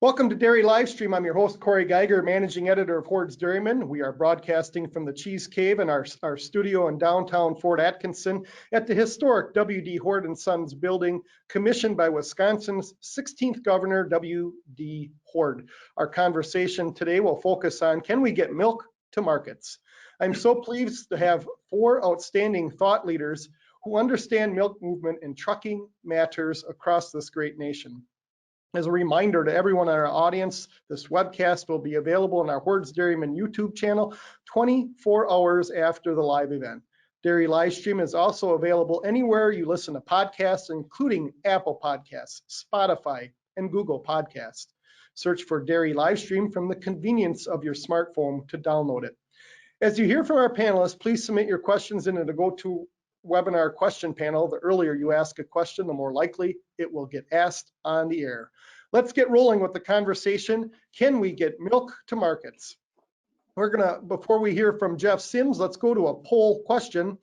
Welcome to Dairy Livestream. I'm your host, Corey Geiger, managing editor of Hoard's Dairyman. We are broadcasting from the Cheese Cave in our studio in downtown Fort Atkinson at the historic W.D. Hoard & Sons building, commissioned by Wisconsin's 16th governor, W.D. Hoard. Our conversation today will focus on, can we get milk to markets? I'm so pleased to have four outstanding thought leaders who understand milk movement and trucking matters across this great nation. As a reminder to everyone in our audience, this webcast will be available on our Hoard's Dairyman YouTube channel 24 hours after the live event. Dairy Livestream is also available anywhere you listen to podcasts, including Apple Podcasts, Spotify, and Google Podcasts. Search for Dairy Livestream from the convenience of your smartphone to download it. As you hear from our panelists, please submit your questions into the GoToWebinar question panel. The earlier you ask a question, the more likely it will get asked on the air. Let's get rolling with the conversation. Can we get milk to markets? Before we hear from Jeff Sims, let's go to a poll question.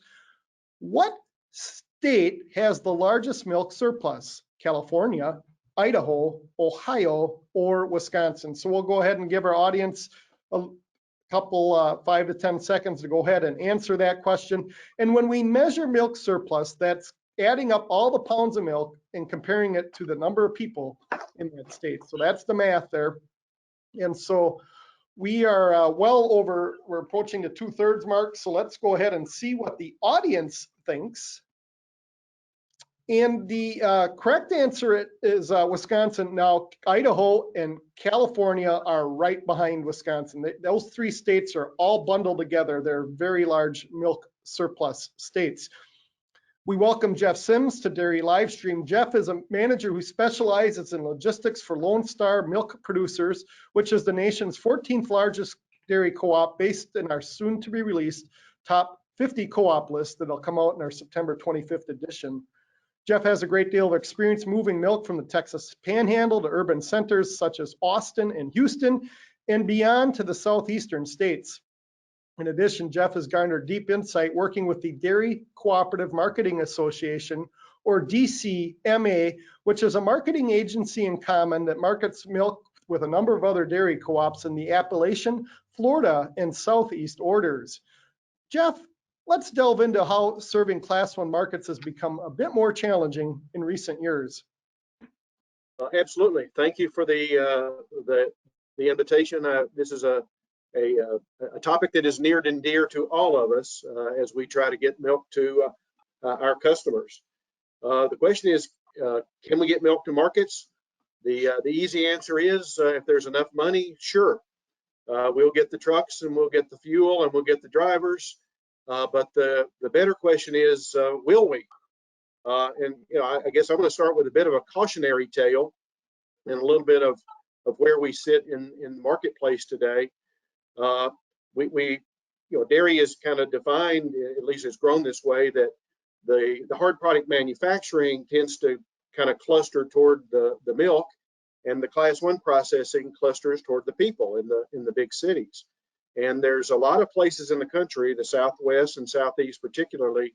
What state has the largest milk surplus? California, Idaho, Ohio, or Wisconsin? So we'll go ahead and give our audience a couple 5 to 10 seconds to go ahead and answer that question. And when we measure milk surplus, that's adding up all the pounds of milk and comparing it to the number of people in that state. So that's the math there. And so we are we're approaching the 2/3 mark. So let's go ahead and see what the audience thinks. And the correct answer is Wisconsin. Now, Idaho and California are right behind Wisconsin. Those three states are all bundled together. They're very large milk surplus states. We welcome Jeff Sims to Dairy Livestream. Jeff is a manager who specializes in logistics for Lone Star Milk Producers, which is the nation's 14th largest dairy co-op based in our soon-to-be-released top 50 co-op list that'll come out in our September 25th edition. Jeff has a great deal of experience moving milk from the Texas Panhandle to urban centers such as Austin and Houston and beyond to the southeastern states. In addition, Jeff has garnered deep insight working with the Dairy Cooperative Marketing Association, or DCMA, which is a marketing agency in common that markets milk with a number of other dairy co-ops in the Appalachian, Florida, and Southeast orders. Jeff, let's delve into how serving Class 1 markets has become a bit more challenging in recent years. Absolutely. Thank you for the invitation. This is a topic that is near and dear to all of us as we try to get milk to our customers. The question is, can we get milk to markets? The easy answer is, if there's enough money, sure. We'll get the trucks and we'll get the fuel and we'll get the drivers. But the better question is, will we? And I guess I'm going to start with a bit of a cautionary tale and a little bit of where we sit in the marketplace today. Dairy is kind of defined, at least it's grown this way, that the hard product manufacturing tends to kind of cluster toward the milk, and the Class 1 processing clusters toward the people in the big cities. And there's a lot of places in the country, the Southwest and Southeast particularly,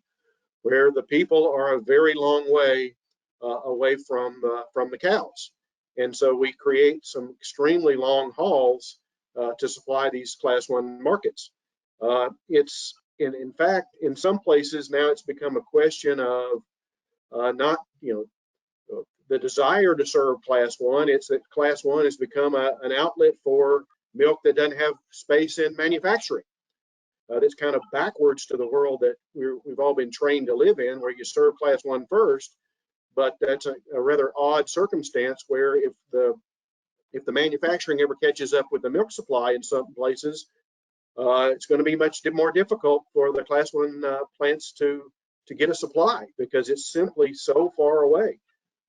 where the people are a very long way away from the cows. And so we create some extremely long hauls to supply these Class 1 markets. It's in fact, in some places now it's become a question of not, the desire to serve Class 1. It's that Class 1 has become an outlet for milk that doesn't have space in manufacturing. That's kind of backwards to the world that we've all been trained to live in, where you serve Class 1 first. But that's a rather odd circumstance where if the manufacturing ever catches up with the milk supply in some places, it's going to be much more difficult for the Class 1 plants to get a supply, because it's simply so far away,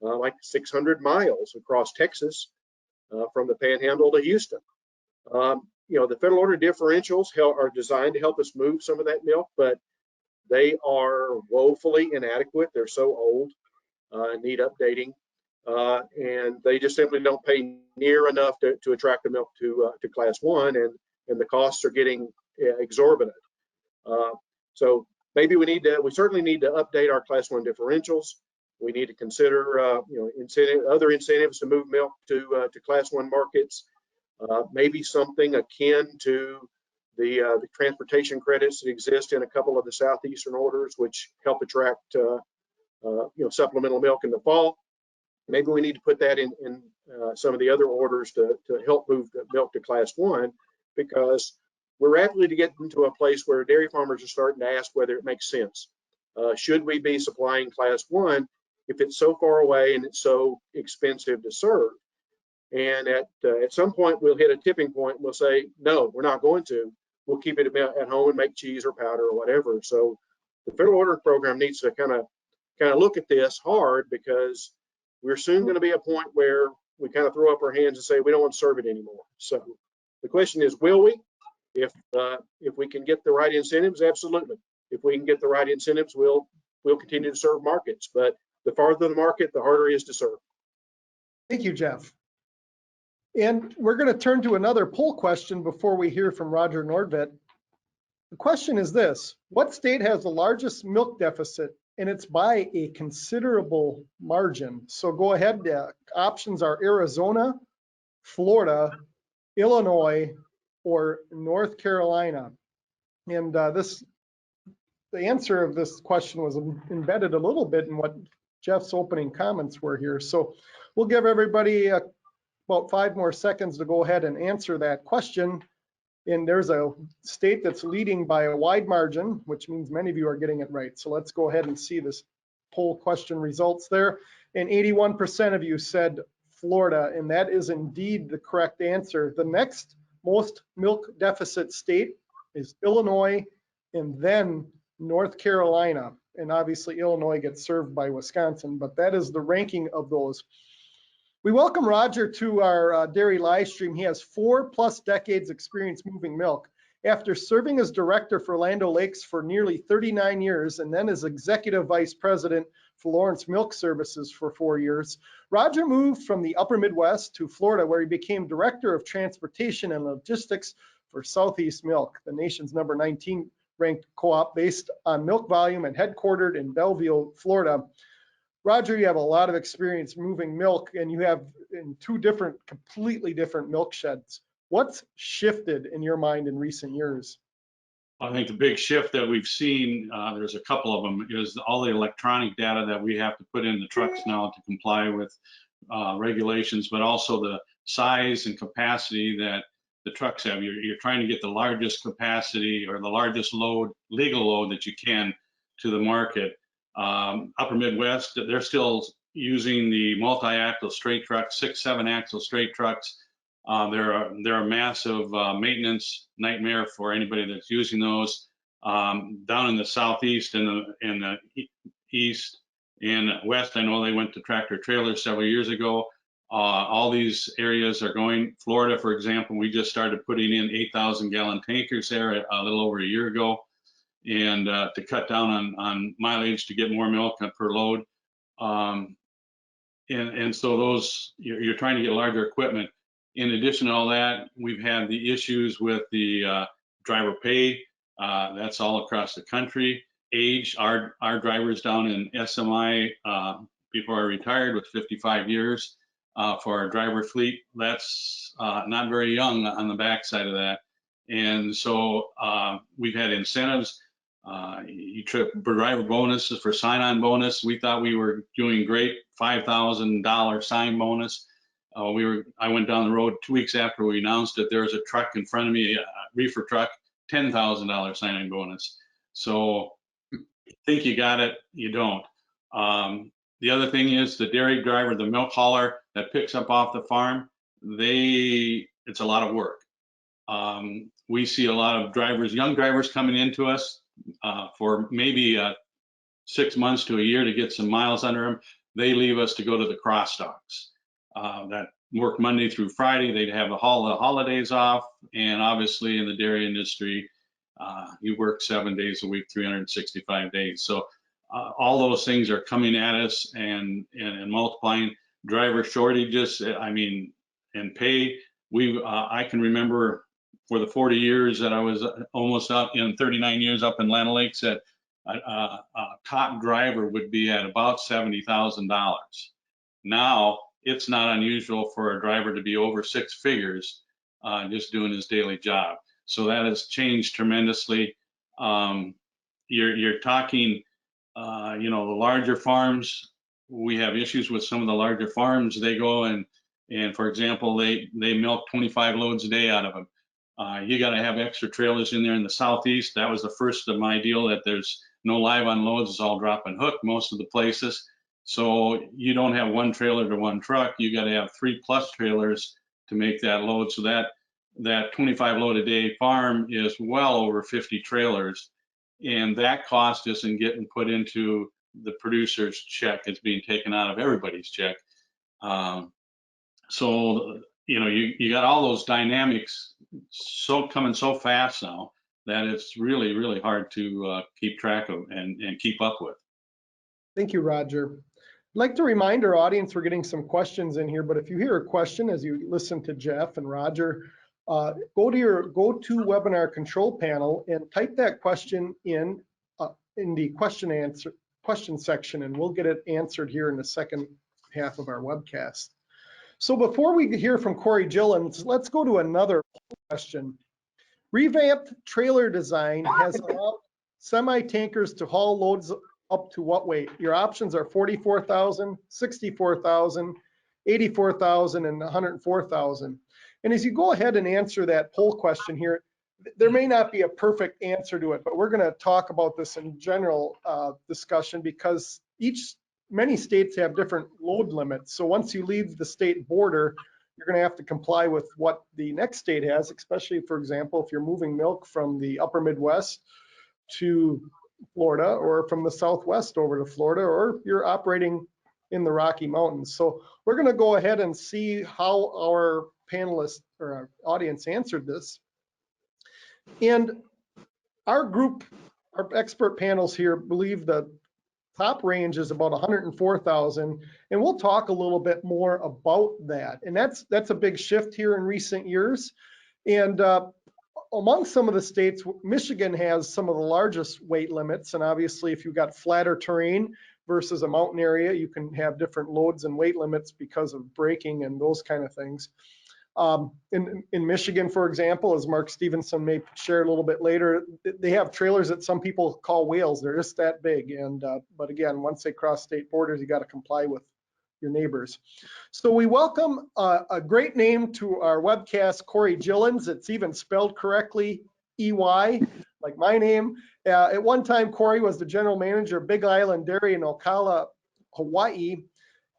like 600 miles across Texas from the Panhandle to Houston. The federal order differentials are designed to help us move some of that milk, but they are woefully inadequate. They're so old, need updating. And they just simply don't pay near enough to attract the milk to Class 1, and the costs are getting exorbitant. So maybe we certainly need to update our Class 1 differentials. We need to consider, other incentives to move milk to Class 1 markets. Maybe something akin to the transportation credits that exist in a couple of the southeastern orders, which help attract supplemental milk in the fall. Maybe we need to put that in some of the other orders to help move the milk to Class 1, because we're rapidly to get into a place where dairy farmers are starting to ask whether it makes sense. Should we be supplying Class 1 if it's so far away and it's so expensive to serve? And at some point, we'll hit a tipping point and we'll say, no, we're not going to. We'll keep it at home and make cheese or powder or whatever. So the federal order program needs to kind of look at this hard, because we're soon going to be a point where we kind of throw up our hands and say we don't want to serve it anymore. So the question is, will we? If we can get the right incentives, absolutely. If we can get the right incentives, we'll continue to serve markets. But the farther the market, the harder it is to serve. Thank you, Jeff. And we're going to turn to another poll question before we hear from Roger Nordtvedt. The question is this: what state has the largest milk deficit? And it's by a considerable margin. So go ahead. Options are Arizona, Florida, Illinois, or North Carolina. And the answer of this question was embedded a little bit in what Jeff's opening comments were here. So we'll give everybody about 5 more seconds to go ahead and answer that question. And there's a state that's leading by a wide margin, which means many of you are getting it right. So let's go ahead and see this poll question results there. And 81% of you said Florida, and that is indeed the correct answer. The next most milk deficit state is Illinois, and then North Carolina. And obviously Illinois gets served by Wisconsin, but that is the ranking of those. We welcome Roger to our dairy live stream. He has 4+ decades experience moving milk. After serving as director for Land O'Lakes for nearly 39 years, and then as executive vice president for Lawrence Milk Services for 4 years, Roger moved from the upper Midwest to Florida, where he became director of transportation and logistics for Southeast Milk, the nation's number 19 ranked co-op based on milk volume and headquartered in Belleville, Florida. Roger, you have a lot of experience moving milk, and you have in 2 completely different milk sheds. What's shifted in your mind in recent years? I think the big shift that we've seen, there's a couple of them, is all the electronic data that we have to put in the trucks now to comply with regulations, but also the size and capacity that the trucks have. You're trying to get the largest capacity or the largest load, legal load that you can to the market. Upper Midwest, they're still using the multi-axle straight trucks, 6-7 axle straight trucks. They're a massive maintenance nightmare for anybody that's using those. Down in the southeast and the east and west, I know they went to tractor trailers several years ago. All these areas are going. Florida, for example, we just started putting in 8,000 gallon tankers there a little over a year ago, and to cut down on mileage to get more milk per load. And so those, you're trying to get larger equipment. In addition to all that, we've had the issues with the driver pay. That's all across the country. Age, our drivers down in SMI before I retired with 55 years for our driver fleet. That's not very young on the backside of that. And so we've had incentives. You took driver bonuses for sign-on bonus. We thought we were doing great, $5,000 sign bonus. I went down the road 2 weeks after we announced it. There was a truck in front of me, a reefer truck, $10,000 sign-on bonus. So you think you got it, you don't. The other thing is the dairy driver, the milk hauler that picks up off the farm, it's a lot of work. We see a lot of drivers, young drivers coming into us for maybe 6 months to a year to get some miles under them. They leave us to go to the cross docks that work Monday through Friday. They'd have the holidays off, and obviously in the dairy industry, you work 7 days a week, 365 days. So all those things are coming at us and multiplying. Driver shortages, I mean, and pay. I can remember for the 40 years that I was almost up in 39 years up in Land O'Lakes that a top driver would be at about $70,000. Now, it's not unusual for a driver to be over six figures just doing his daily job. So that has changed tremendously. You're talking, you know, the larger farms. We have issues with some of the larger farms. They go and for example, they milk 25 loads a day out of them. You got to have extra trailers in there in the southeast. That was the first of my deal, that there's no live unloads. It's all drop and hook most of the places. So you don't have one trailer to one truck. You got to have 3+ trailers to make that load. So that 25 load a day farm is well over 50 trailers. And that cost isn't getting put into the producer's check. It's being taken out of everybody's check. So, you know, you got all those dynamics coming so fast now that it's really, really hard to keep track of and keep up with. Thank you, Roger. I'd like to remind our audience we're getting some questions in here, but if you hear a question as you listen to Jeff and Roger, go to your GoToWebinar control panel and type that question in the question section, and we'll get it answered here in the second half of our webcast. So before we hear from Corey Gillins, let's go to another question. Revamped trailer design has allowed semi-tankers to haul loads up to what weight? Your options are 44,000, 64,000, 84,000, and 104,000. And as you go ahead and answer that poll question here, there may not be a perfect answer to it, but we're going to talk about this in general discussion, because many states have different load limits. So once you leave the state border, you're going to have to comply with what the next state has, especially, for example, if you're moving milk from the upper Midwest to Florida, or from the Southwest over to Florida, or you're operating in the Rocky Mountains. So we're going to go ahead and see how our panelists or our audience answered this. And our group, our expert panels here, believe the top range is about 104,000, and we'll talk a little bit more about that. And that's a big shift here in recent years. And among some of the states, Michigan has some of the largest weight limits. And obviously, if you've got flatter terrain versus a mountain area, you can have different loads and weight limits because of braking and those kind of things. In Michigan, for example, as Mark Stephenson may share a little bit later, they have trailers that some people call whales. They're just that big. And but again, once they cross state borders, you got to comply with your neighbors. So we welcome a great name to our webcast, Corey Gillins. It's even spelled correctly, EY, like my name. At one time, Corey was the general manager of Big Island Dairy in Ocala, Hawaii.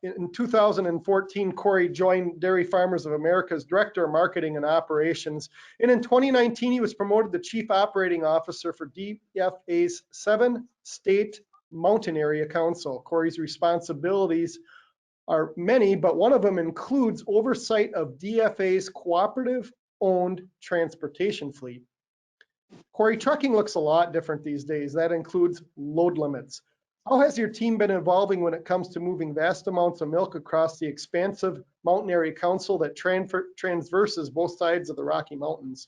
In 2014, Corey joined Dairy Farmers of America's Director of Marketing and Operations. And in 2019, he was promoted to Chief Operating Officer for DFA's 7-state mountain area council. Corey's responsibilities are many, but one of them includes oversight of DFA's cooperative-owned transportation fleet. Corey, trucking looks a lot different these days. That includes load limits. How has your team been evolving when it comes to moving vast amounts of milk across the expansive mountain area council that transverses both sides of the Rocky Mountains?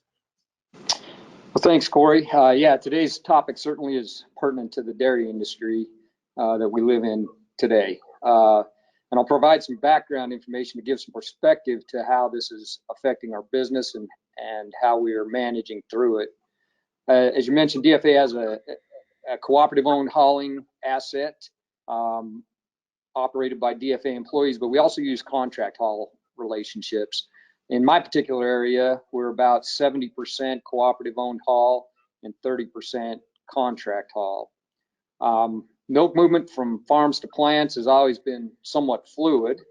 Well, thanks, Corey. Yeah, today's topic certainly is pertinent to the dairy industry that we live in today. And I'll provide some background information to give some perspective to how this is affecting our business and how we are managing through it. As you mentioned, DFA has a cooperative-owned hauling asset operated by DFA employees, but we also use contract haul relationships. In my particular area, we're about 70% cooperative-owned haul and 30% contract haul. Milk movement from farms to plants has always been somewhat fluid,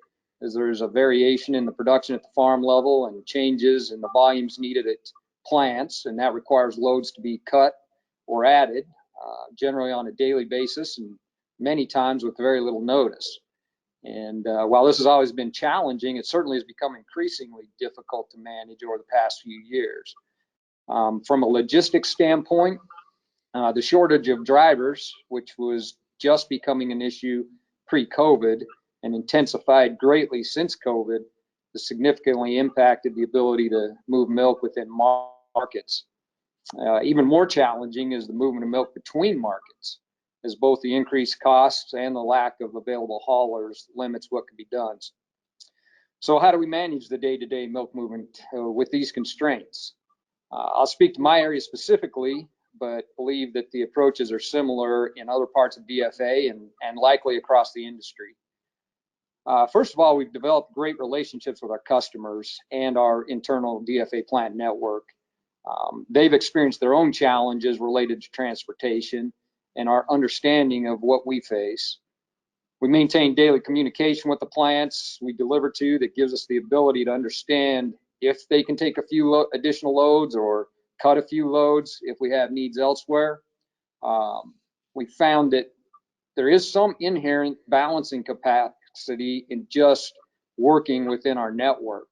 as there's a variation in the production at the farm level and changes in the volumes needed at plants, and that requires loads to be cut or added, generally on a daily basis and many times with very little notice. And while this has always been challenging, it certainly has become increasingly difficult to manage over the past few years. From a logistics standpoint, the shortage of drivers, which was just becoming an issue pre-COVID and intensified greatly since COVID, has significantly impacted the ability to move milk within markets. Even more challenging is the movement of milk between markets. as both the increased costs and the lack of available haulers limits what can be done. So how do we manage the day-to-day milk movement with these constraints? I'll speak to my area specifically, but believe that the approaches are similar in other parts of DFA and likely across the industry. First of all, we've developed great relationships with our customers and our internal DFA plant network. They've experienced their own challenges related to transportation and our understanding of what we face. We maintain daily communication with the plants we deliver to that gives us the ability to understand if they can take a few additional loads or cut a few loads if we have needs elsewhere. We found that there is some inherent balancing capacity in just working within our network.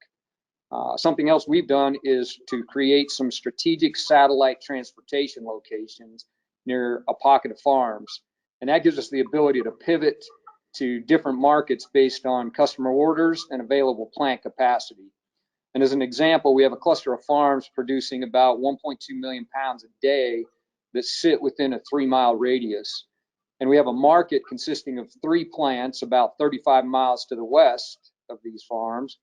Something else we've done is to create some strategic satellite transportation locations near a pocket of farms. And that gives us the ability to pivot to different markets based on customer orders and available plant capacity. And as an example, we have a cluster of farms producing about 1.2 million pounds a day that sit within a 3-mile radius. And we have a market consisting of 3 plants about 35 miles to the west of these farms,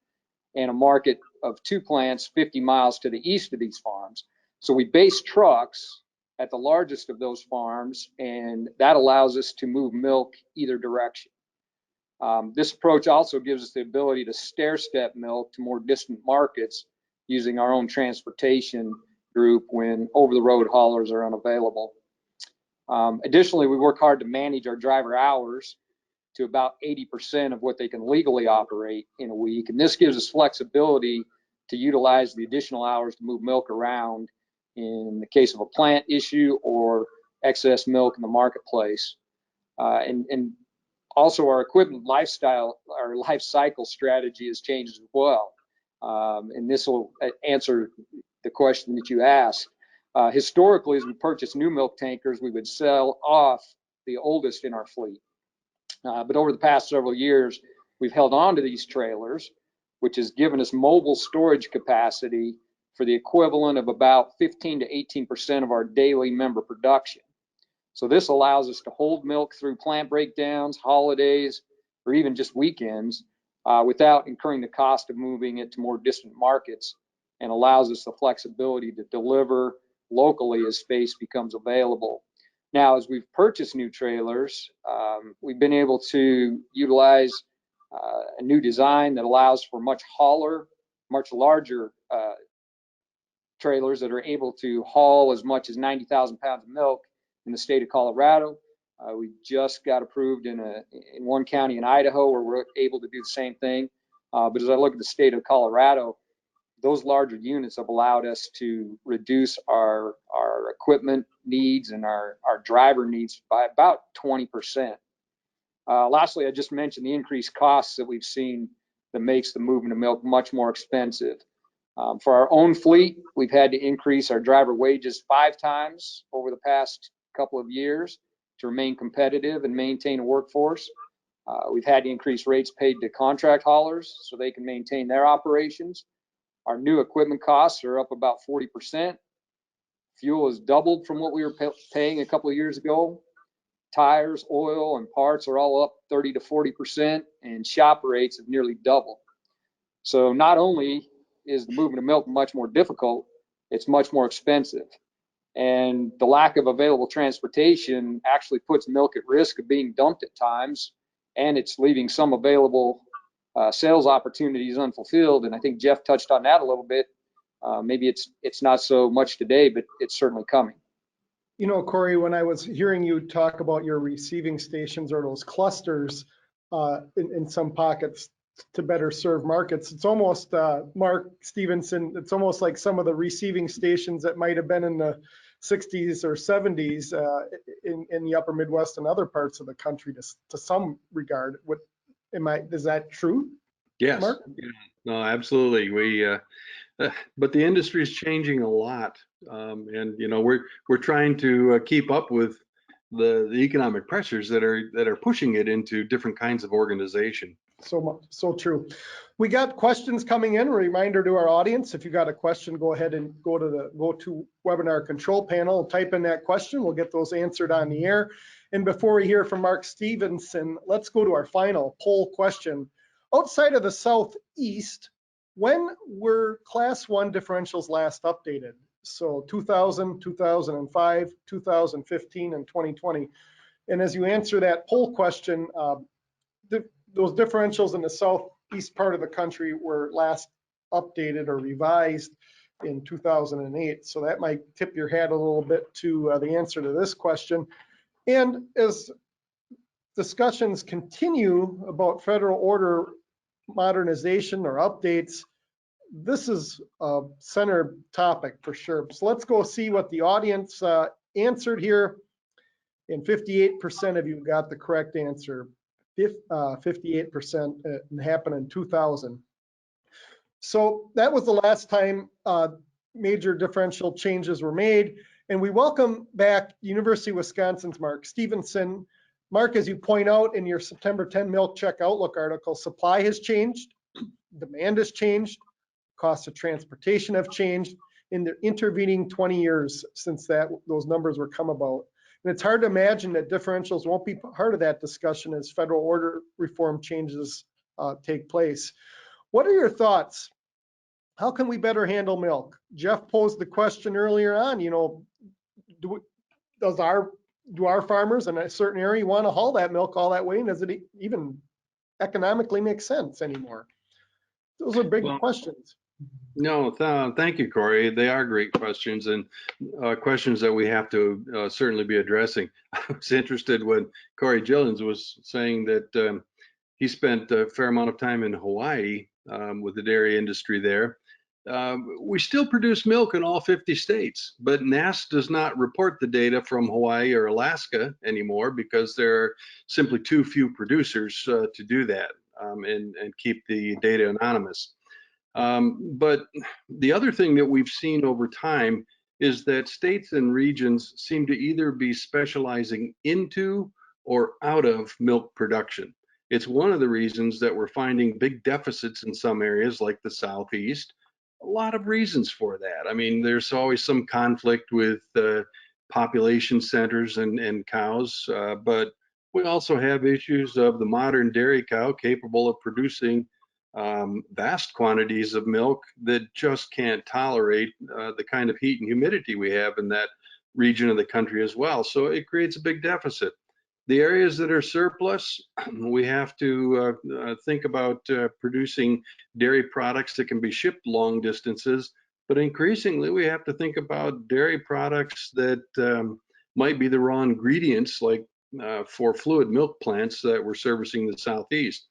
and a market of 2 plants 50 miles to the east of these farms. So we base trucks at the largest of those farms, and that allows us to move milk either direction. This approach also gives us the ability to stair-step milk to more distant markets using our own transportation group when over-the-road haulers are unavailable. Additionally, we work hard to manage our driver hours to about 80% of what they can legally operate in a week. And this gives us flexibility to utilize the additional hours to move milk around in the case of a plant issue or excess milk in the marketplace. And also our equipment life cycle strategy has changed as well. And this will answer the question that you asked. Historically, as we purchased new milk tankers, we would sell off the oldest in our fleet. But over the past several years, we've held on to these trailers, which has given us mobile storage capacity for the equivalent of about 15 to 18% of our daily member production. So this allows us to hold milk through plant breakdowns, holidays, or even just weekends without incurring the cost of moving it to more distant markets, and allows us the flexibility to deliver locally as space becomes available. Now, as we've purchased new trailers, we've been able to utilize a new design that allows for much larger trailers that are able to haul as much as 90,000 pounds of milk in the state of Colorado. We just got approved in one county in Idaho where we're able to do the same thing. But as I look at the state of Colorado, those larger units have allowed us to reduce our equipment needs and our driver needs by about 20%. Lastly, I just mentioned the increased costs that we've seen that makes the movement of milk much more expensive. For our own fleet, we've had to increase our driver wages 5 times over the past couple of years to remain competitive and maintain a workforce. We've had to increase rates paid to contract haulers so they can maintain their operations. Our new equipment costs are up about 40%. Fuel has doubled from what we were paying a couple of years ago. Tires, oil, and parts are all up 30 to 40%, and shop rates have nearly doubled. So not only is the movement of milk much more difficult, it's much more expensive. And the lack of available transportation actually puts milk at risk of being dumped at times, and it's leaving some available sales opportunities unfulfilled. And I think Jeff touched on that a little bit. Maybe it's not so much today, but it's certainly coming. You know, Corey, when I was hearing you talk about your receiving stations or those clusters in some pockets to better serve markets, it's almost, Mark Stephenson, it's almost like some of the receiving stations that might have been in the 60s or 70s in the upper Midwest and other parts of the country to some regard. Is that true? Yes. Mark? Yeah, no, absolutely. But the industry is changing a lot, and you know we're trying to keep up with the economic pressures that are pushing it into different kinds of organization. So true. We got questions coming in. A reminder to our audience: if you got a question, go ahead and go to webinar control panel, type in that question. We'll get those answered on the air. And before we hear from Mark Stephenson, let's go to our final poll question. Outside of the Southeast, when were Class 1 differentials last updated? So 2000, 2005, 2015, and 2020. And as you answer that poll question, those differentials in the southeast part of the country were last updated or revised in 2008. So that might tip your hat a little bit to the answer to this question. And as discussions continue about federal order modernization or updates, this is a center topic for sure. So let's go see what the audience answered here. And 58% of you got the correct answer. 58% happened in 2000. So that was the last time major differential changes were made. And we welcome back University of Wisconsin's Mark Stephenson. Mark, as you point out in your September 10 Milk Check Outlook article, supply has changed, demand has changed, costs of transportation have changed in the intervening 20 years since those numbers were come about. And it's hard to imagine that differentials won't be part of that discussion as federal order reform changes take place. What are your thoughts? How can we better handle milk? Jeff posed the question earlier on, you know, do our farmers in a certain area want to haul that milk all that way? And does it even economically make sense anymore? Those are big questions. No, thank you, Corey. They are great questions and questions that we have to certainly be addressing. I was interested when Corey Gillins was saying that he spent a fair amount of time in Hawaii with the dairy industry there. We still produce milk in all 50 states, but NASS does not report the data from Hawaii or Alaska anymore because there are simply too few producers to do that and keep the data anonymous. But the other thing that we've seen over time is that states and regions seem to either be specializing into or out of milk production. It's one of the reasons that we're finding big deficits in some areas like the Southeast. A lot of reasons for that. I mean, there's always some conflict with population centers and cows, but we also have issues of the modern dairy cow capable of producing vast quantities of milk that just can't tolerate the kind of heat and humidity we have in that region of the country as well. So it creates a big deficit. The areas that are surplus, we have to think about producing dairy products that can be shipped long distances, but increasingly we have to think about dairy products that might be the raw ingredients, like for fluid milk plants that we're servicing the Southeast.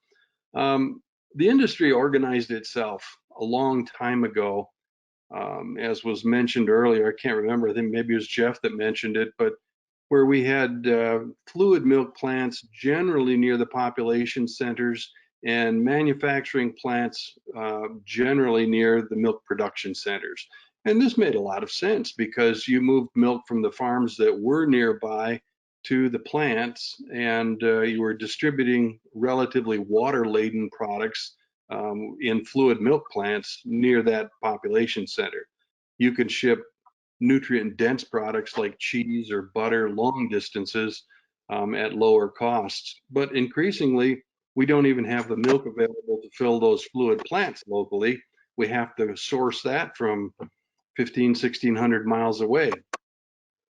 The industry organized itself a long time ago, as was mentioned earlier. I can't remember, I think maybe it was Jeff that mentioned it, but where we had fluid milk plants generally near the population centers and manufacturing plants generally near the milk production centers. And this made a lot of sense because you moved milk from the farms that were nearby to the plants, and you were distributing relatively water-laden products in fluid milk plants near that population center. You can ship nutrient-dense products like cheese or butter long distances at lower costs. But increasingly, we don't even have the milk available to fill those fluid plants locally. We have to source that from 1,600 miles away.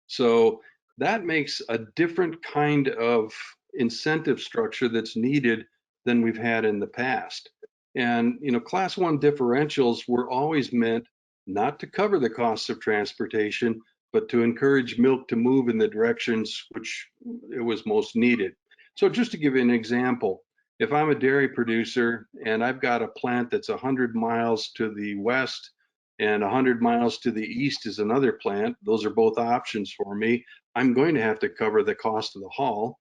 So that makes a different kind of incentive structure that's needed than we've had in the past. And, you know, Class 1 differentials were always meant not to cover the costs of transportation, but to encourage milk to move in the directions which it was most needed. So just to give you an example, if I'm a dairy producer and I've got a plant that's 100 miles to the west and 100 miles to the east is another plant, those are both options for me, I'm going to have to cover the cost of the haul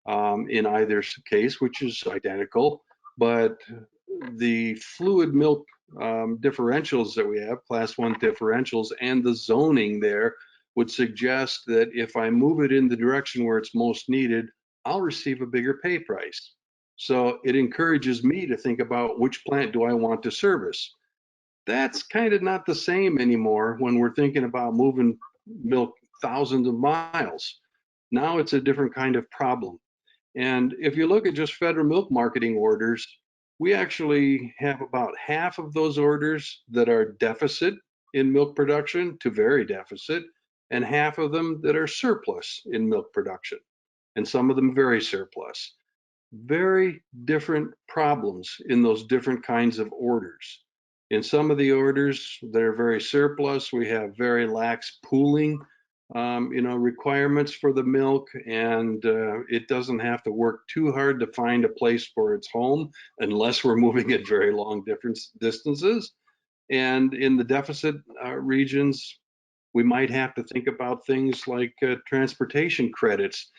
in either case, which is identical. But the fluid milk differentials that we have, Class 1 differentials, and the zoning there would suggest that if I move it in the direction where it's most needed, I'll receive a bigger pay price. So it encourages me to think about which plant do I want to service. That's kind of not the same anymore when we're thinking about moving milk thousands of miles. Now it's a different kind of problem. And if you look at just federal milk marketing orders, we actually have about half of those orders that are deficit in milk production to very deficit, and half of them that are surplus in milk production, and some of them very surplus. Very different problems in those different kinds of orders. In some of the orders that are very surplus, we have very lax pooling requirements for the milk, and it doesn't have to work too hard to find a place for its home unless we're moving at very long distances. And in the deficit regions, we might have to think about things like transportation credits,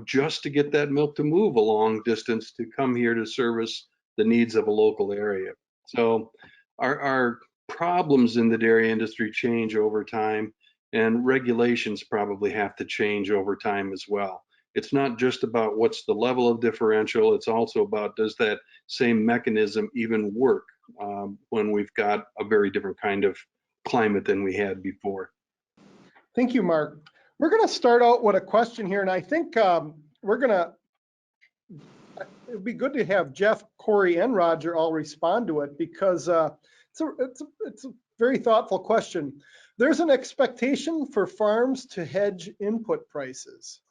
just to get that milk to move a long distance to come here to service the needs of a local area. So our problems in the dairy industry change over time, and regulations probably have to change over time as well. It's not just about what's the level of differential, it's also about, does that same mechanism even work when we've got a very different kind of climate than we had before. Thank you, Mark. We're going to start out with a question here, and I think it'd be good to have Jeff, Corey, and Roger all respond to it, because it's a very thoughtful question. There's an expectation for farms to hedge input prices.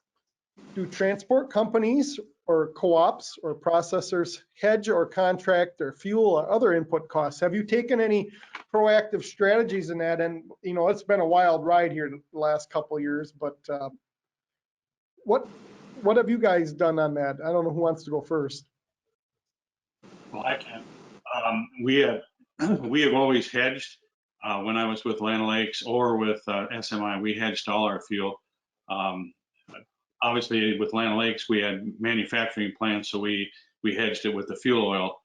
Do transport companies or co-ops or processors hedge or contract their fuel or other input costs? Have you taken any proactive strategies in that? And it's been a wild ride here the last couple of years, but what have you guys done on that? I don't know who wants to go first. Well, I can. We have always hedged. When I was with Land Lakes or with SMI, we hedged all our fuel. Obviously, with Land Lakes, we had manufacturing plants, so we hedged it with the fuel oil.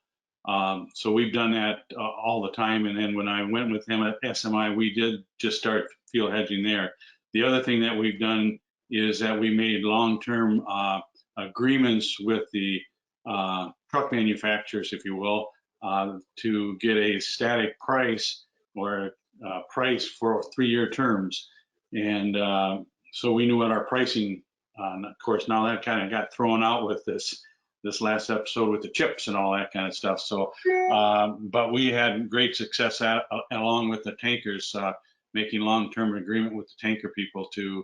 So we've done that all the time. And then when I went with them at SMI, we did just start fuel hedging there. The other thing that we've done is that we made long-term agreements with the truck manufacturers, if you will, to get a static price or price for 3-year terms. And so we knew what our pricing, of course, now that kind of got thrown out with this last episode with the chips and all that kind of stuff. So, but we had great success along with the tankers, making long-term agreement with the tanker people to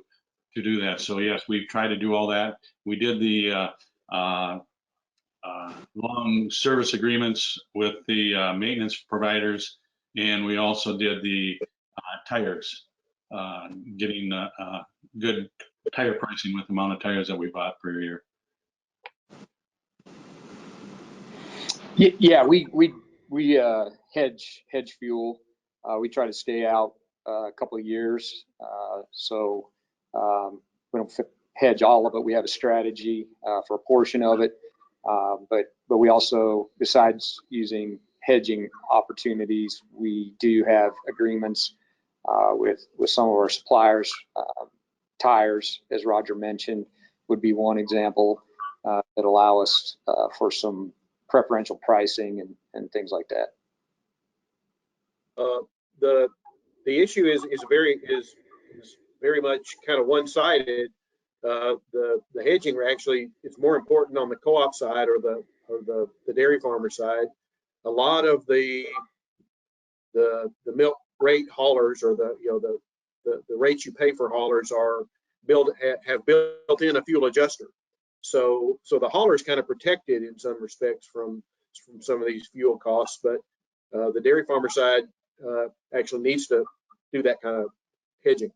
do that. So yes, we've tried to do all that. We did the long service agreements with the maintenance providers, and we also did the tires, getting good tire pricing with the amount of tires that we bought per year. Yeah, we hedge fuel. We try to stay out a couple of years, so we don't hedge all of it. We have a strategy for a portion of it, but we also, besides using hedging opportunities, we do have agreements with some of our suppliers. Tires, as Roger mentioned, would be one example that allow us for some preferential pricing and things like that. The issue is very much kind of one-sided. The hedging actually is more important on the co-op side or the dairy farmer side. A lot of the milk rate haulers, or the rates you pay for haulers, have built in a fuel adjuster. So the hauler is kind of protected in some respects from some of these fuel costs, but the dairy farmer side actually needs to do that kind of hedging.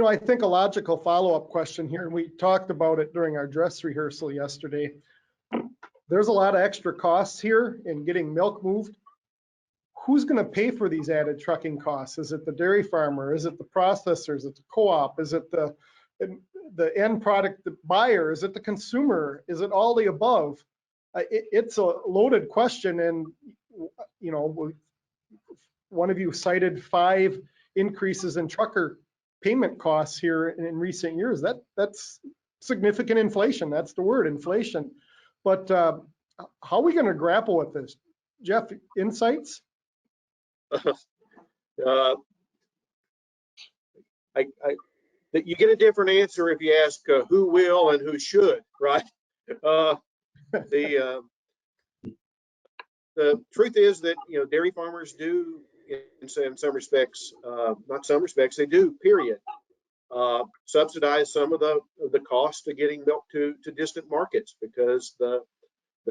I think a logical follow-up question here, and we talked about it during our dress rehearsal yesterday. There's a lot of extra costs here in getting milk moved. Who's going to pay for these added trucking costs? Is it the dairy farmer? Is it the processors? Is it the co-op? Is it the end product, the buyer? Is it the consumer? Is it all the above? It's a loaded question, and one of you cited 5 increases in trucker payment costs here in recent years. That's significant inflation. That's the word, inflation. But how are we going to grapple with this? Jeff, insights? that you get a different answer if you ask who will and who should, right? The truth is that, you know, dairy farmers do, in some respects, not some respects, they do, period, subsidize some of the cost of getting milk to distant markets, because the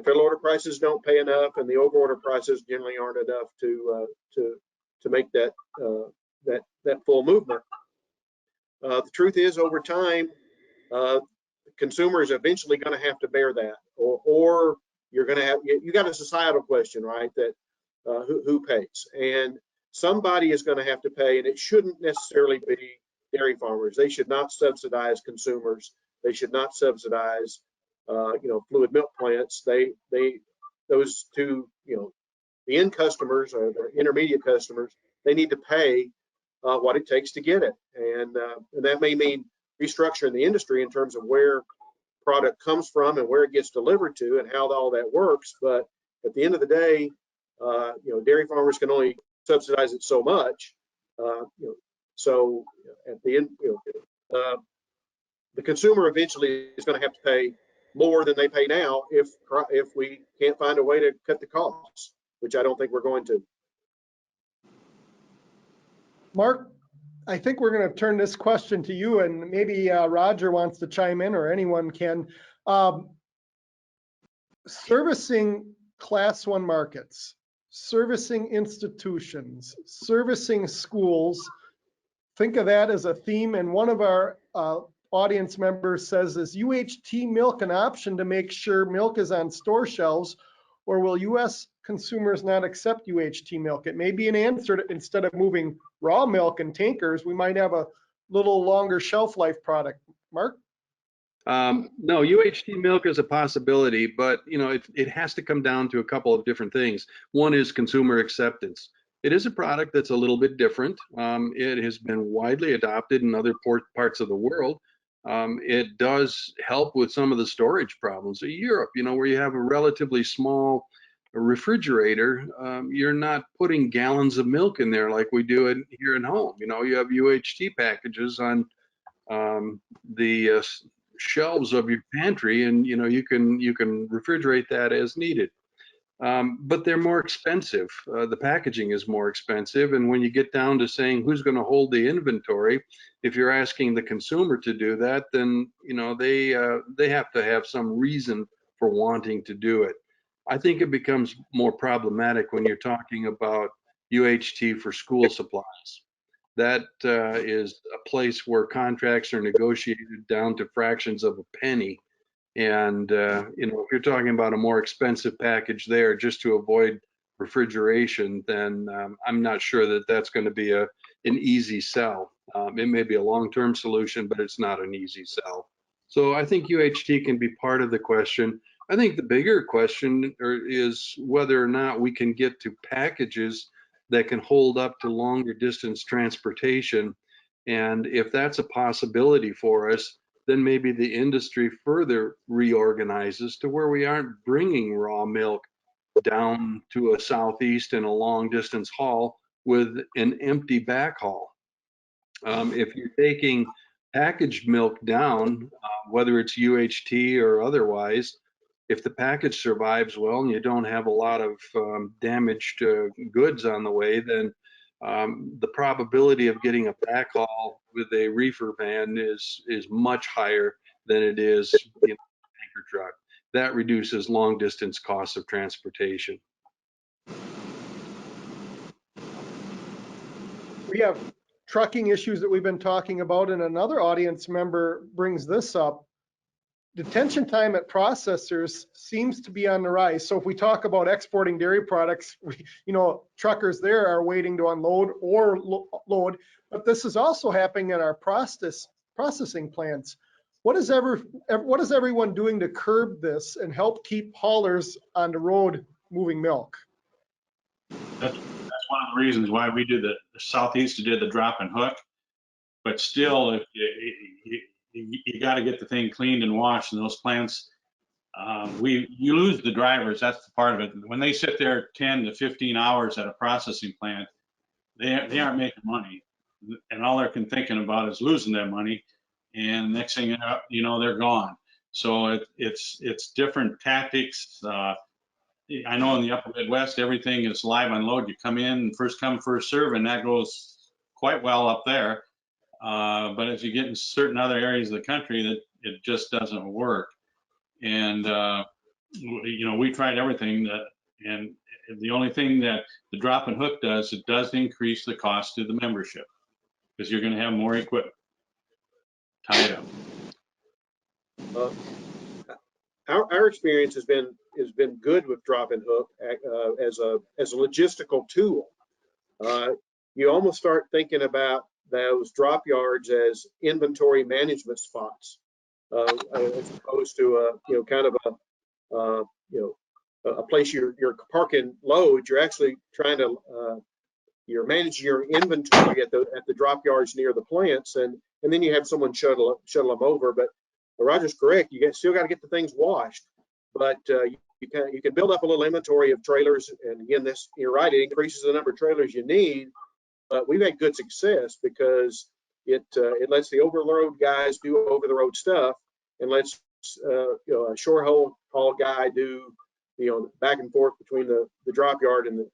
federal order prices don't pay enough, and the overorder prices generally aren't enough to make that full movement. The truth is, over time, consumers eventually going to have to bear that, or you're going to have, you got a societal question, right? That who pays, and somebody is going to have to pay, and it shouldn't necessarily be dairy farmers. They should not subsidize consumers. They should not subsidize, you know, fluid milk plants. Those two, you know, the end customers or the intermediate customers, they need to pay what it takes to get it, and that may mean restructuring the industry in terms of where product comes from and where it gets delivered to and how all that works. But at the end of the day, you know, dairy farmers can only subsidize it so much. You know, so at the end, you know, the consumer eventually is going to have to pay more than they pay now if we can't find a way to cut the costs, which I don't think we're going to. Mark, I think we're going to turn this question to you, and maybe Roger wants to chime in, or anyone can. Servicing Class 1 markets, servicing institutions, servicing schools, think of that as a theme. And one of our audience members says, is UHT milk an option to make sure milk is on store shelves, or will U.S. consumers not accept UHT milk? It may be an answer to, instead of moving raw milk in tankers, we might have a little longer shelf life product. Mark? No, UHT milk is a possibility, but you know, it has to come down to a couple of different things. One is consumer acceptance. It is a product that's a little bit different. It has been widely adopted in other parts of the world. It does help with some of the storage problems. In Europe, you know, where you have a relatively small refrigerator, you're not putting gallons of milk in there like we do here at home. You know, you have UHT packages on the shelves of your pantry, and you know, you can refrigerate that as needed. But they're more expensive. The packaging is more expensive, and when you get down to saying who's going to hold the inventory, if you're asking the consumer to do that, then you know, they have to have some reason for wanting to do it. I think it becomes more problematic when you're talking about UHT for school supplies. That is a place where contracts are negotiated down to fractions of a penny. And, you know, if you're talking about a more expensive package there just to avoid refrigeration, then I'm not sure that that's going to be an easy sell. It may be a long-term solution, but it's not an easy sell. So I think UHT can be part of the question. I think the bigger question is whether or not we can get to packages that can hold up to longer distance transportation. And if that's a possibility for us, then maybe the industry further reorganizes to where we aren't bringing raw milk down to a southeast and a long distance haul with an empty backhaul. If you're taking packaged milk down, whether it's UHT or otherwise, if the package survives well and you don't have a lot of damaged goods on the way, then the probability of getting a backhaul with a reefer van is much higher than it is in a tanker truck. That reduces long distance costs of transportation. We have trucking issues that we've been talking about, and another audience member brings this up. Detention time at processors seems to be on the rise. So if we talk about exporting dairy products, you know, truckers there are waiting to unload or load, but this is also happening at our processing plants. What is everyone doing to curb this and help keep haulers on the road moving milk? That's one of the reasons why we did the Southeast did the drop and hook, but still, if you got to get the thing cleaned and washed in those plants. You lose the drivers. That's the part of it. When they sit there 10 to 15 hours at a processing plant, they aren't making money. and all they're thinking about is losing that money, and next thing you know, they're gone. So it's different tactics. I know in the upper Midwest, everything is live unload. You come in, first come, first serve, and that goes quite well up there. But as you get in certain other areas of the country, that it just doesn't work. And we tried everything, and the only thing that the drop and hook does, it does increase the cost to the membership, because you're going to have more equipment tied up. Our experience has been good with drop and hook as a logistical tool. You almost start thinking about those drop yards as inventory management spots, as opposed to a place you're parking loads. You're actually trying to you're managing your inventory at the drop yards near the plants, and then you have someone shuttle them over. But Roger's correct. You still got to get the things washed, but you can build up a little inventory of trailers. And again, you're right. It increases the number of trailers you need. But we've had good success because it lets the overload guys do over the road stuff, and lets a short haul guy do back and forth between the drop yard and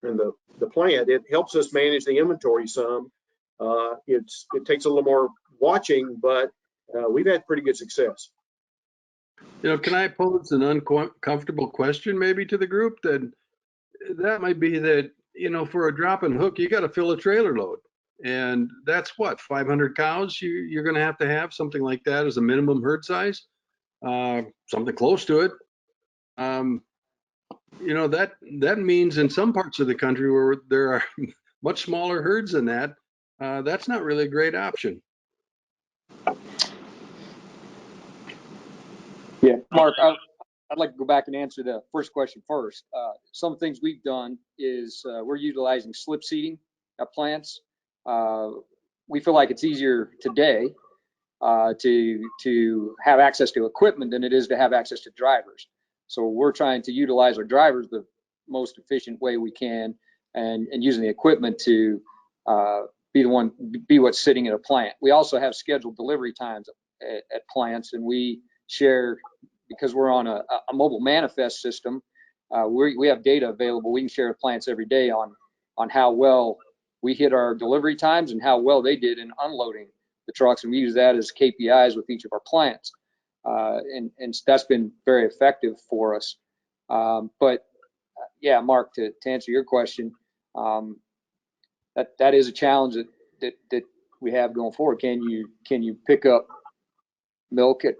the plant. It helps us manage the inventory some. It takes a little more watching, but we've had pretty good success. Can I pose an uncomfortable question maybe to the group? That might be that, for a drop and hook, you got to fill a trailer load. And that's what, 500 cows you're going to have something like that as a minimum herd size, something close to it. That means in some parts of the country where there are much smaller herds than that, that's not really a great option. Yeah, Mark, I'd like to go back and answer the first question first. Some things we've done is we're utilizing slip seating at plants. We feel like it's easier today to have access to equipment than it is to have access to drivers. So we're trying to utilize our drivers the most efficient way we can, and using the equipment to be what's sitting at a plant. We also have scheduled delivery times at plants, and we share, because we're on a mobile manifest system. We have data available. We can share with plants every day on how well we hit our delivery times and how well they did in unloading the trucks, and we use that as KPIs with each of our plants. And that's been very effective for us. But yeah, Mark, to answer your question, that is a challenge that we have going forward. Can you pick up milk at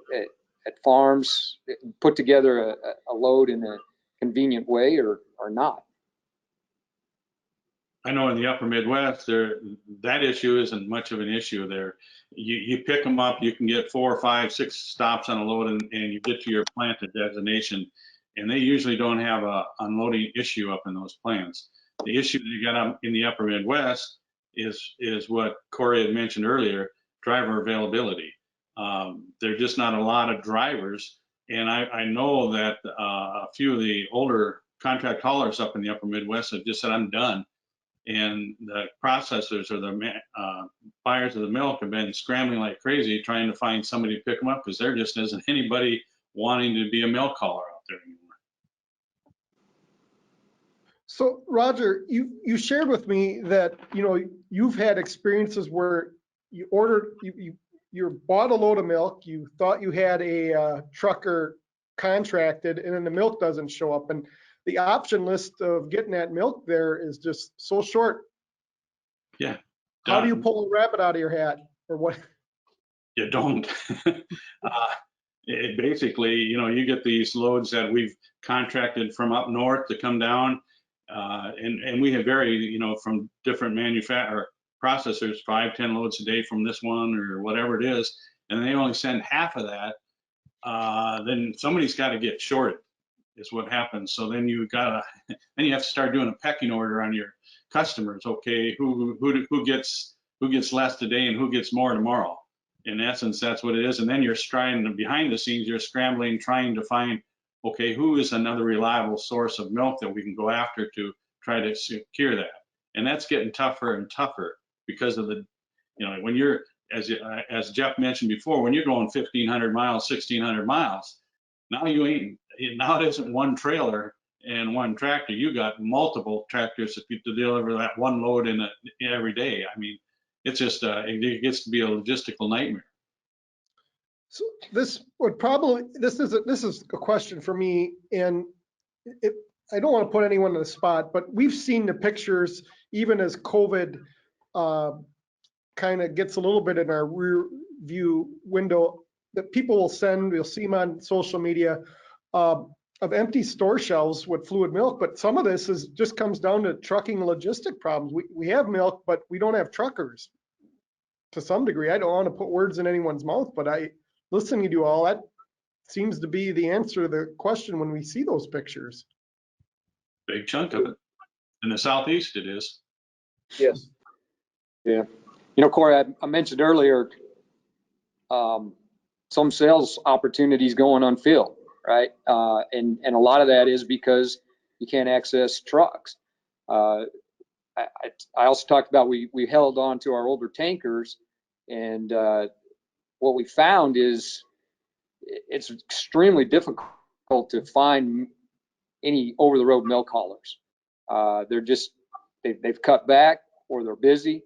farms, put together a load in a convenient way, or not? I know in the upper Midwest, that issue isn't much of an issue there. You pick them up, you can get 4, 5, 6 stops on a load, and you get to your plant at destination, and they usually don't have a unloading issue up in those plants. The issue that you got up in the upper Midwest is what Corey had mentioned earlier, driver availability. There are just not a lot of drivers, and I know that a few of the older contract haulers up in the upper Midwest have just said, I'm done. And the processors or the buyers of the milk have been scrambling like crazy trying to find somebody to pick them up, because there just isn't anybody wanting to be a milk hauler out there anymore. So Roger, you shared with me that you've had experiences where you bought a load of milk, you thought you had a trucker contracted, and then the milk doesn't show up, and the option list of getting that milk there is just so short. Yeah. How do you pull a rabbit out of your hat, or what? You don't. Basically, you get these loads that we've contracted from up north to come down, and we have from different processors, 5, 10 loads a day from this one or whatever it is, and they only send half of that. Then somebody's got to get shorted, is what happens. So then you have to start doing a pecking order on your customers. Okay, who gets less today and who gets more tomorrow? In essence, that's what it is. And then you're behind the scenes, you're scrambling, trying to find, okay, who is another reliable source of milk that we can go after to try to secure that. And that's getting tougher and tougher. because of the, when you're, as Jeff mentioned before, when you're going 1,500 miles, 1,600 miles, now now it isn't one trailer and one tractor. You got multiple tractors to deliver that one load in every day. I mean, it's just, it gets to be a logistical nightmare. So this is a question for me, and I don't want to put anyone on the spot, but we've seen the pictures even as COVID kind of gets a little bit in our rear view window that people will send. You'll see them on social media of empty store shelves with fluid milk. But some of this just comes down to trucking logistic problems. We have milk, but we don't have truckers to some degree. I don't want to put words in anyone's mouth, but listening to all that seems to be the answer to the question when we see those pictures. Big chunk of it. In the Southeast, it is. Yes. Yeah. Corey, I mentioned earlier, some sales opportunities going unfilled, right? And a lot of that is because you can't access trucks. I also talked about we held on to our older tankers, and what we found is it's extremely difficult to find any over-the-road milk haulers. They've cut back or they're busy.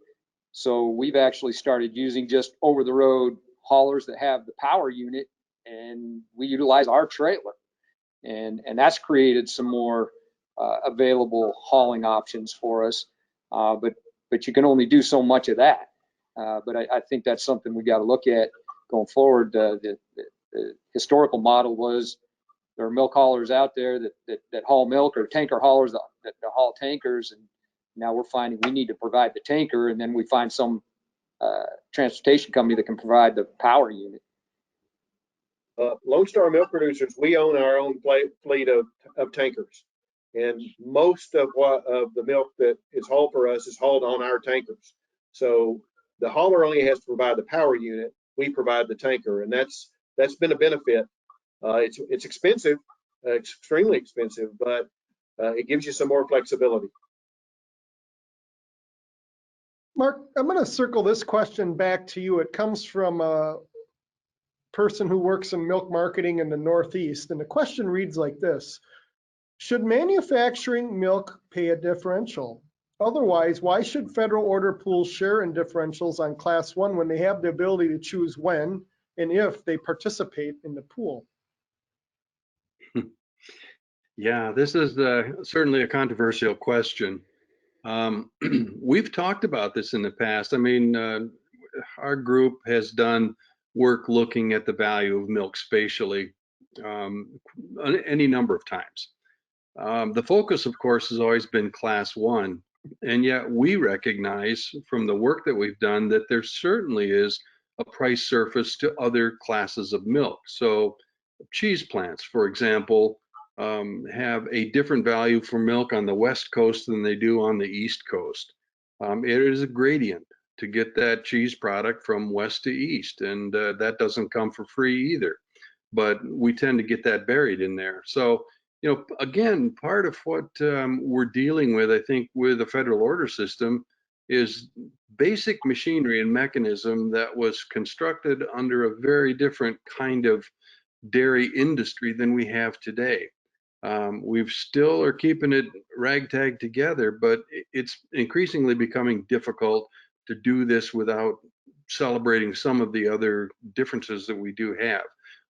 So we've actually started using just over-the-road haulers that have the power unit, and we utilize our trailer. And that's created some more available hauling options for us. But you can only do so much of that. But I think that's something we got to look at going forward. The historical model was there are milk haulers out there that haul milk, or tanker haulers that haul tankers, and now we're finding we need to provide the tanker, and then we find some transportation company that can provide the power unit. Lone Star Milk Producers, we own our own fleet of tankers, and most of the milk that is hauled for us is hauled on our tankers. So the hauler only has to provide the power unit. We provide the tanker, and that's been a benefit. It's expensive, extremely expensive, but it gives you some more flexibility. Mark, I'm going to circle this question back to you. It comes from a person who works in milk marketing in the Northeast, and the question reads like this: should manufacturing milk pay a differential? Otherwise, why should federal order pools share in differentials on Class 1 when they have the ability to choose when and if they participate in the pool? Yeah, this is certainly a controversial question. We've talked about this in the past. I mean, our group has done work looking at the value of milk spatially any number of times. The focus, of course, has always been Class 1, and yet we recognize from the work that we've done that there certainly is a price surface to other classes of milk. So cheese plants, for example, have a different value for milk on the West Coast than they do on the East Coast. It is a gradient to get that cheese product from west to east, and that doesn't come for free either. But we tend to get that buried in there. So, again, part of what we're dealing with, I think, with the federal order system is basic machinery and mechanism that was constructed under a very different kind of dairy industry than we have today. We've still are keeping it ragtag together, but it's increasingly becoming difficult to do this without celebrating some of the other differences that we do have.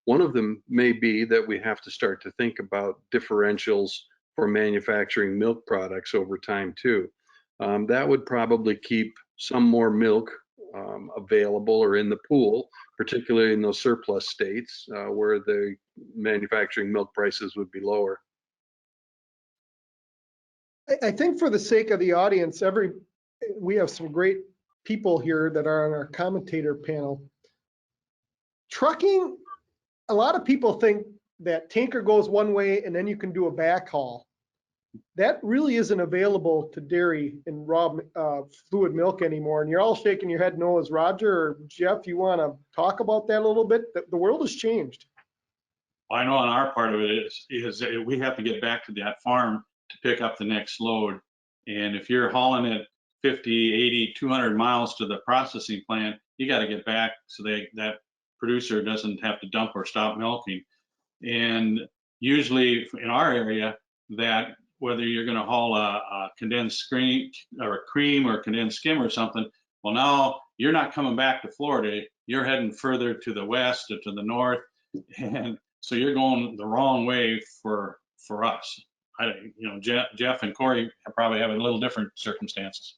One of them may be that we have to start to think about differentials for manufacturing milk products over time too. That would probably keep some more milk available or in the pool, particularly in those surplus states where the manufacturing milk prices would be lower. I think for the sake of the audience, we have some great people here that are on our commentator panel. Trucking, a lot of people think that tanker goes one way and then you can do a backhaul. That really isn't available to dairy and raw fluid milk anymore. And you're all shaking your head no. As Roger or Jeff, you want to talk about that a little bit? The world has changed. I know on our part of it is we have to get back to that farm to pick up the next load. And if you're hauling it 50, 80, 200 miles to the processing plant, you got to get back so that producer doesn't have to dump or stop milking. And usually in our area, that whether you're going to haul a condensed cream or condensed skim or something, well, now you're not coming back to Florida. You're heading further to the west or to the north, and so you're going the wrong way for us. Jeff and Corey probably have a little different circumstances.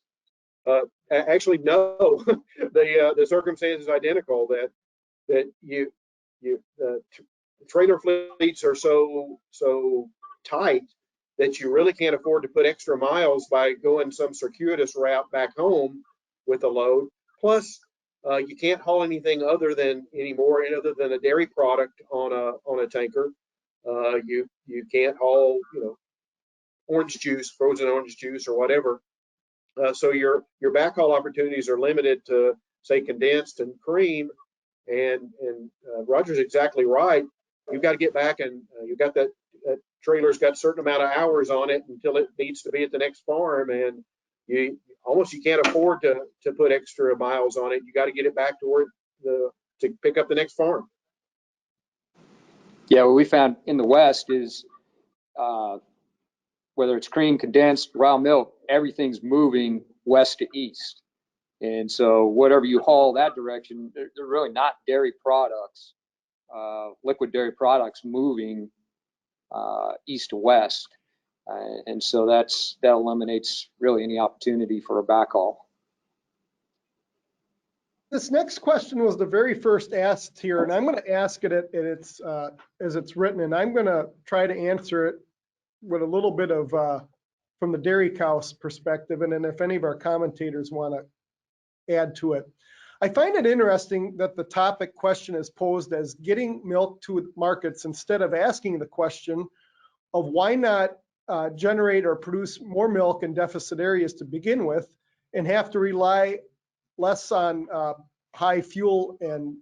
Actually, no. The circumstance is identical. That trailer fleets are so tight that you really can't afford to put extra miles by going some circuitous route back home with a load. Plus, you can't haul anything other than a dairy product on a tanker. You can't haul orange juice, frozen orange juice, or whatever. So your backhaul opportunities are limited to, say, condensed and cream. And Roger's exactly right. You've got to get back, and you've got that trailer's got a certain amount of hours on it until it needs to be at the next farm, and you can't afford to put extra miles on it. You got to get it back to to pick up the next farm. Yeah, what we found in the West is whether it's cream, condensed, raw milk, everything's moving west to east. And so whatever you haul that direction, they're really not dairy products, liquid dairy products moving east to west. And so that eliminates really any opportunity for a backhaul. This next question was the very first asked here, and I'm going to ask it as it's written, and I'm going to try to answer it with a little bit of from the dairy cow's perspective, and then if any of our commentators want to add to it. I find it interesting that the topic question is posed as getting milk to markets instead of asking the question of why not generate or produce more milk in deficit areas to begin with and have to rely less on high fuel and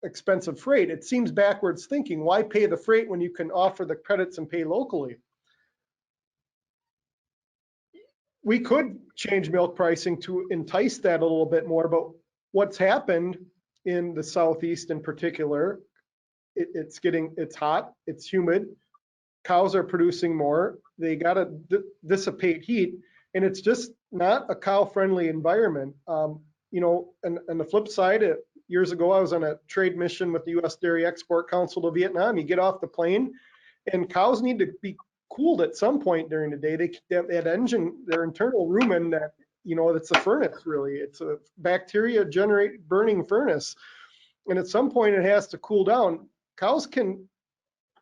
expensive freight. It seems backwards thinking. Why pay the freight when you can offer the credits and pay locally? We could change milk pricing to entice that a little bit more, but what's happened in the Southeast in particular, it's hot, it's humid, cows are producing more, they got to dissipate heat, and it's just not a cow-friendly environment. And the flip side, years ago, I was on a trade mission with the U.S. Dairy Export Council to Vietnam. You get off the plane, and cows need to be cooled at some point during the day. That engine, their internal rumen, that it's a furnace really. It's a bacteria burning furnace, and at some point it has to cool down. Cows can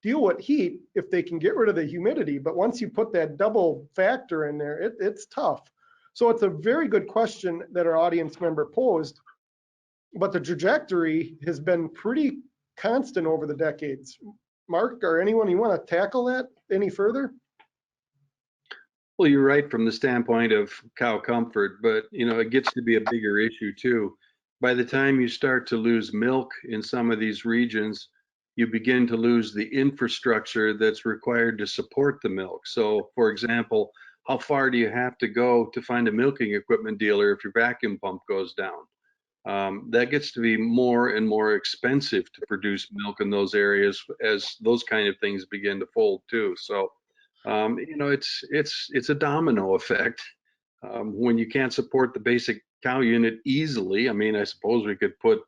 deal with heat if they can get rid of the humidity, but once you put that double factor in there, it's tough. So it's a very good question that our audience member posed, but the trajectory has been pretty constant over the decades. Mark, or anyone, you want to tackle that any further? Well, you're right from the standpoint of cow comfort, but it gets to be a bigger issue too. By the time you start to lose milk in some of these regions, you begin to lose the infrastructure that's required to support the milk. So, for example, how far do you have to go to find a milking equipment dealer if your vacuum pump goes down? That gets to be more and more expensive to produce milk in those areas as those kind of things begin to fold too. So, it's a domino effect. When you can't support the basic cow unit easily, I mean, I suppose we could put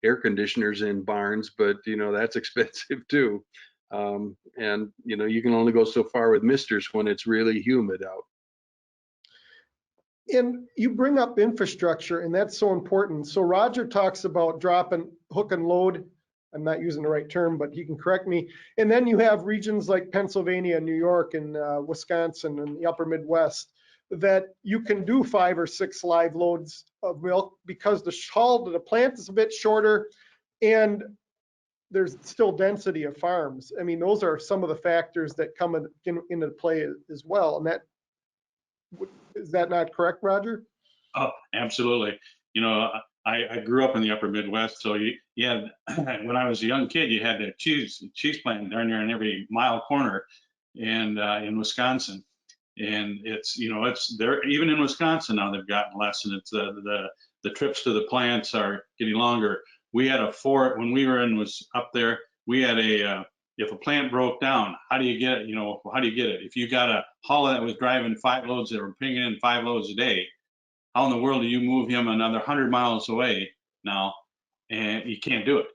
air conditioners in barns, but that's expensive too. And you can only go so far with misters when it's really humid out. And you bring up infrastructure, and that's so important. So Roger talks about dropping hook and load. I'm not using the right term, but he can correct me. And then you have regions like Pennsylvania, New York, and Wisconsin, and the upper Midwest that you can do 5 or 6 live loads of milk because the haul to the plant is a bit shorter, and there's still density of farms. I mean, those are some of the factors that come into play as well. And is that not correct, Roger? Oh, absolutely. I grew up in the upper Midwest, so you had, when I was a young kid, you had a cheese plant darn near in every mile corner, and in Wisconsin. And it's, you know, it's there, even in Wisconsin now they've gotten less, and it's the trips to the plants are getting longer. We had when we were was up there, we had if a plant broke down, how do you get it? You know, how do you get it? If you got a hauler that was driving 5 loads that were bringing in 5 loads a day, how in the world do you move him another 100 miles away now? And you can't do it.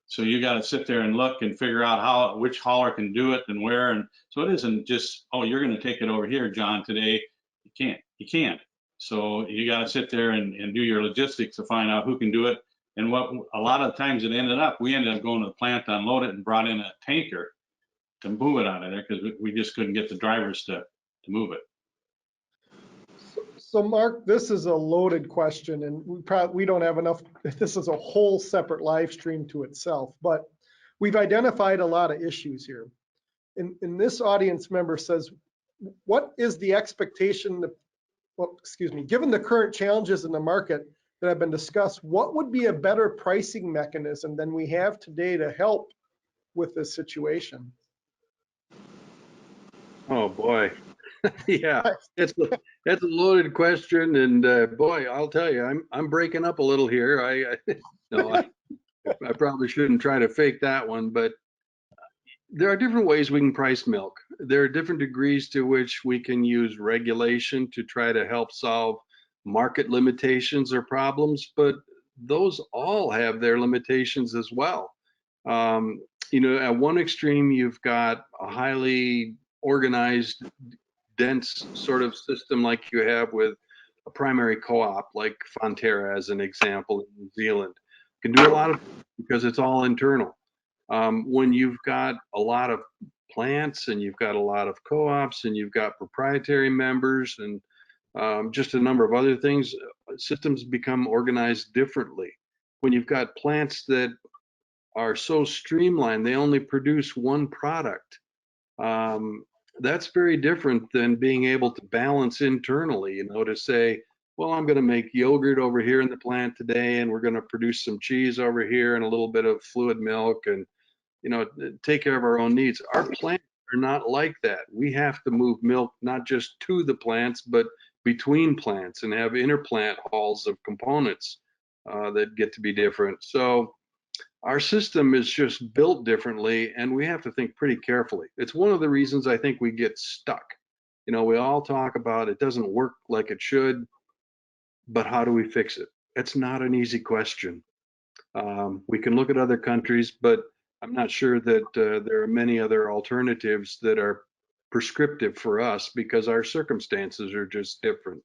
So you got to sit there and look and figure out which hauler can do it and where. And so it isn't just, oh, you're going to take it over here, John, today. You can't. So you got to sit there and do your logistics to find out who can do it. And what a lot of times we ended up going to the plant to unload it and brought in a tanker to move it out of there because we just couldn't get the drivers to move it. So Mark, this is a loaded question, and we don't have enough. This is a whole separate live stream to itself, but we've identified a lot of issues here. And this audience member says, what is the expectation, given the current challenges in the market that have been discussed, what would be a better pricing mechanism than we have today to help with this situation? Oh boy. Yeah, that's a loaded question, and boy, I'll tell you, I'm breaking up a little here. I probably shouldn't try to fake that one, but there are different ways we can price milk. There are different degrees to which we can use regulation to try to help solve market limitations or problems, but those all have their limitations as well. You know, at one extreme, you've got a highly organized, dense sort of system like you have with a primary co-op like Fonterra as an example in New Zealand. Can do a lot of because it's all internal. When you've got a lot of plants and you've got a lot of co-ops and you've got proprietary members and just a number of other things, systems become organized differently. When you've got plants that are so streamlined, they only produce one product. That's very different than being able to balance internally, you know, to say, well, I'm going to make yogurt over here in the plant today, and we're going to produce some cheese over here and a little bit of fluid milk and, you know, take care of our own needs. Our plants are not like that. We have to move milk not just to the plants, but between plants and have interplant hauls of components that get to be different. So our system is just built differently, and we have to think pretty carefully. It's one of the reasons I think we get stuck. You know, we all talk about it doesn't work like it should, but how do we fix it? It's not an easy question. We can look at other countries, but I'm not sure that there are many other alternatives that are prescriptive for us because our circumstances are just different.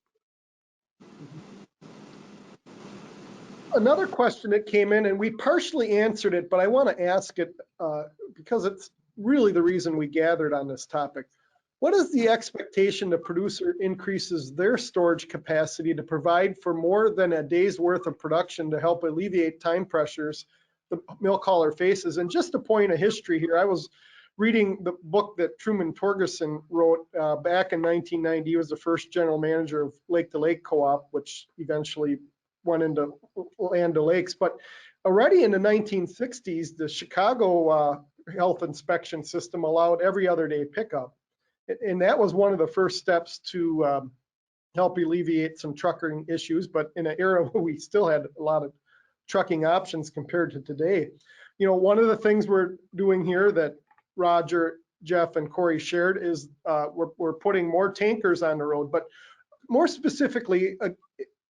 Another question that came in, and we partially answered it, but I want to ask it because it's really the reason we gathered on this topic. What is the expectation the producer increases their storage capacity to provide for more than a day's worth of production to help alleviate time pressures the milk hauler faces? And just a point of history here, I was reading the book that Truman Torgerson wrote back in 1990. He was the first general manager of Lake to Lake Co-op, which eventually went into Land O'Lakes. But already in the 1960s, the Chicago health inspection system allowed every other day pickup. And that was one of the first steps to help alleviate some trucking issues. But in an era where we still had a lot of trucking options compared to today, you know, one of the things we're doing here that Roger, Jeff, and Corey shared is we're putting more tankers on the road. But more specifically,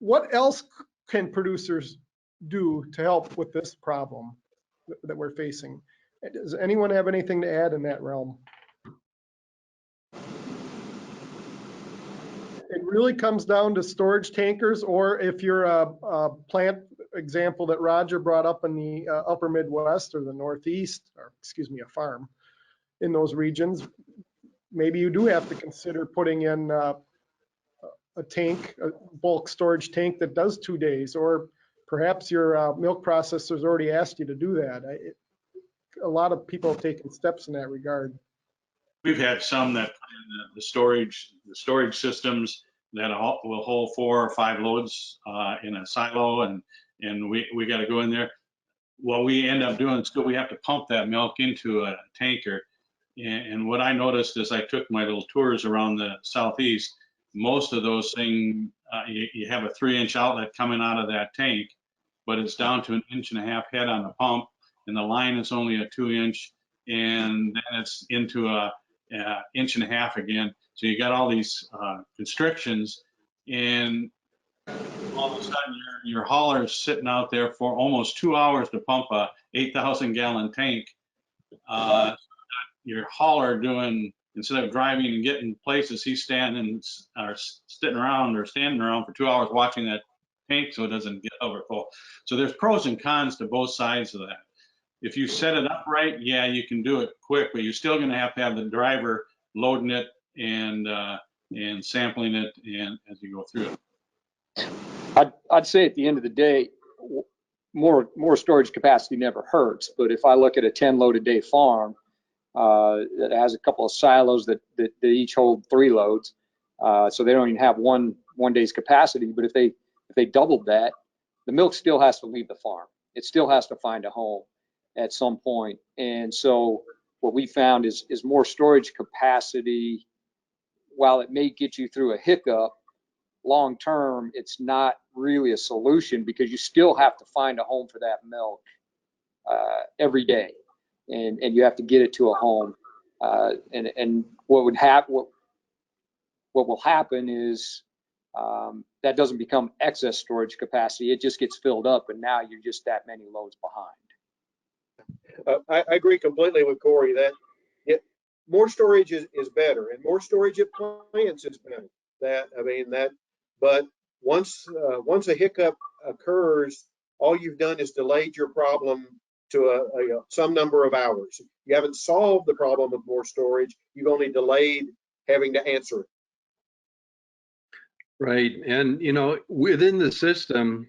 what else can producers do to help with this problem that we're facing? Does anyone have anything to add in that realm? It really comes down to storage tankers, or if you're a plant example that Roger brought up in the upper Midwest or the Northeast, or excuse me, a farm in those regions, maybe you do have to consider putting in a tank, a bulk storage tank that does 2 days, or perhaps your milk processor's already asked you to do that. A lot of people have taken steps in that regard. We've had some that the storage systems that will hold 4 or 5 loads in a silo, and we got to go in there. What we end up doing is we have to pump that milk into a tanker. And what I noticed as I took my little tours around the southeast, most of those things, you have a 3-inch outlet coming out of that tank, but it's down to an 1.5 inch head on the pump, and the line is only a 2-inch, and then it's into a 1.5 inch again. So you got all these constrictions, and all of a sudden your hauler is sitting out there for almost 2 hours to pump a 8,000-gallon tank. Your hauler doing, instead of driving and getting places, he's standing or sitting around or standing around for 2 hours watching that tank so it doesn't get overfull. So there's pros and cons to both sides of that. If you set it up right, yeah, you can do it quick, but you're still going to have the driver loading it and sampling it and as you go through it. I'd say at the end of the day, more storage capacity never hurts. But if I look at a 10 load a day farm that has a couple of silos that each hold 3 loads, so they don't even have one day's capacity. But if they doubled that, the milk still has to leave the farm. It still has to find a home at some point. And so what we found is more storage capacity, while it may get you through a hiccup, long term, it's not really a solution, because you still have to find a home for that milk every day, and you have to get it to a home. And what will happen is that doesn't become excess storage capacity. It just gets filled up, and now you're just that many loads behind. I agree completely with Corey that more storage is better, and more storage at plants is better. But once a hiccup occurs, all you've done is delayed your problem to some number of hours. You haven't solved the problem with more storage. You've only delayed having to answer it. Right. And, within the system,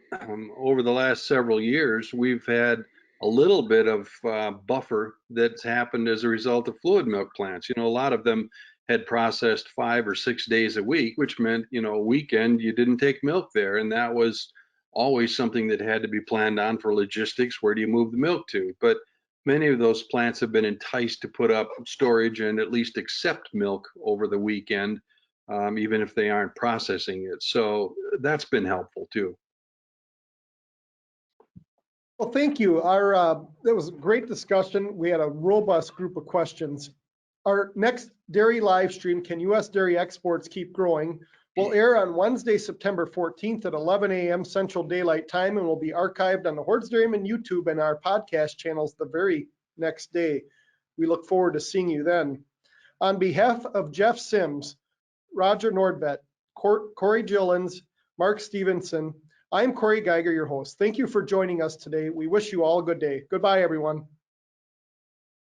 over the last several years, we've had a little bit of buffer that's happened as a result of fluid milk plants. A lot of them had processed 5 or 6 days a week, which meant, a weekend you didn't take milk there. And that was always something that had to be planned on for logistics. Where do you move the milk to? But many of those plants have been enticed to put up storage and at least accept milk over the weekend, even if they aren't processing it. So that's been helpful too. Well, thank you. That was a great discussion. We had a robust group of questions. Our next dairy live stream, Can U.S. Dairy Exports Keep Growing?, will air on Wednesday, September 14th at 11 a.m. Central Daylight Time, and will be archived on the Hoard's Dairyman YouTube and our podcast channels the very next day. We look forward to seeing you then. On behalf of Jeff Sims, Roger Nordtvedt, Corey Gillins, Mark Stephenson, I'm Corey Geiger, your host. Thank you for joining us today. We wish you all a good day. Goodbye, everyone.